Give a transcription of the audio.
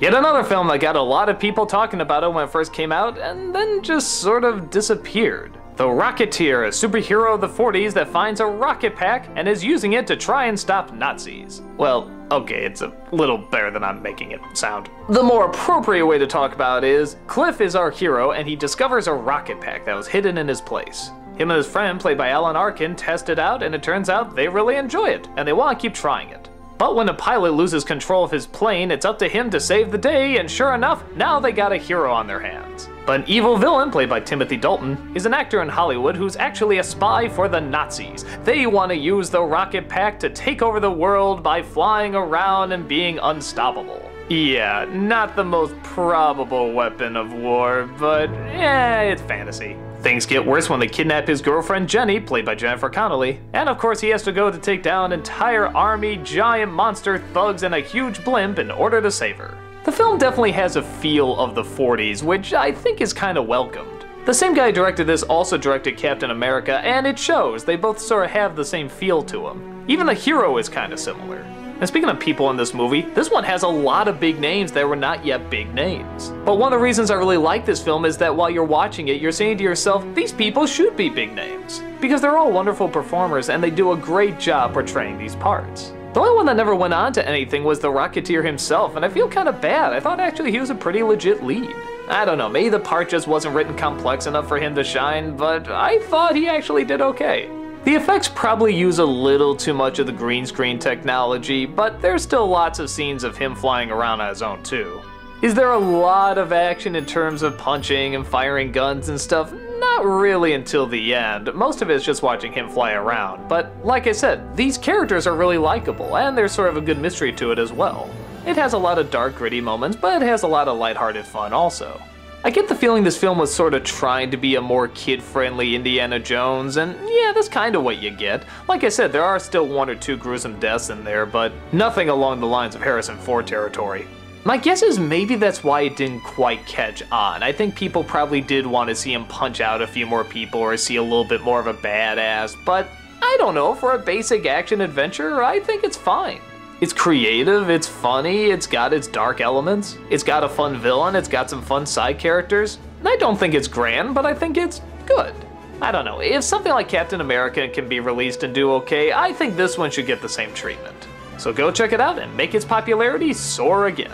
Yet another film that got a lot of people talking about it when it first came out, and then just sort of disappeared. The Rocketeer, a superhero of the 40s that finds a rocket pack and is using it to try and stop Nazis. Well, okay, it's a little better than I'm making it sound. The more appropriate way to talk about it is, Cliff is our hero and he discovers a rocket pack that was hidden in his place. Him and his friend, played by Alan Arkin, test it out and it turns out they really enjoy it and they want to keep trying it. But when a pilot loses control of his plane, it's up to him to save the day, and sure enough, now they got a hero on their hands. But an evil villain, played by Timothy Dalton, is an actor in Hollywood who's actually a spy for the Nazis. They want to use the rocket pack to take over the world by flying around and being unstoppable. Yeah, not the most probable weapon of war, but it's fantasy. Things get worse when they kidnap his girlfriend Jenny, played by Jennifer Connelly, and of course he has to go to take down an entire army, giant monster thugs, and a huge blimp in order to save her. The film definitely has a feel of the 40s, which I think is kind of welcomed. The same guy who directed this also directed Captain America, and it shows. They both sort of have the same feel to them. Even the hero is kind of similar. And speaking of people in this movie, this one has a lot of big names that were not yet big names. But one of the reasons I really like this film is that while you're watching it, you're saying to yourself, these people should be big names. Because they're all wonderful performers and they do a great job portraying these parts. The only one that never went on to anything was the Rocketeer himself, and I feel kind of bad. I thought actually he was a pretty legit lead. I don't know, maybe the part just wasn't written complex enough for him to shine, but I thought he actually did okay. The effects probably use a little too much of the green screen technology, but there's still lots of scenes of him flying around on his own too. Is there a lot of action in terms of punching and firing guns and stuff? Not really until the end. Most of it is just watching him fly around, but like I said, these characters are really likable, and there's sort of a good mystery to it as well. It has a lot of dark, gritty moments, but it has a lot of lighthearted fun also. I get the feeling this film was sort of trying to be a more kid-friendly Indiana Jones, and yeah, that's kind of what you get. Like I said, there are still one or two gruesome deaths in there, but nothing along the lines of Harrison Ford territory. My guess is maybe that's why it didn't quite catch on. I think people probably did want to see him punch out a few more people or see a little bit more of a badass, but I don't know, for a basic action adventure, I think it's fine. It's creative, it's funny, it's got its dark elements, it's got a fun villain, it's got some fun side characters. I don't think it's grand, but I think it's good. I don't know, if something like Captain America can be released and do okay, I think this one should get the same treatment. So go check it out and make its popularity soar again.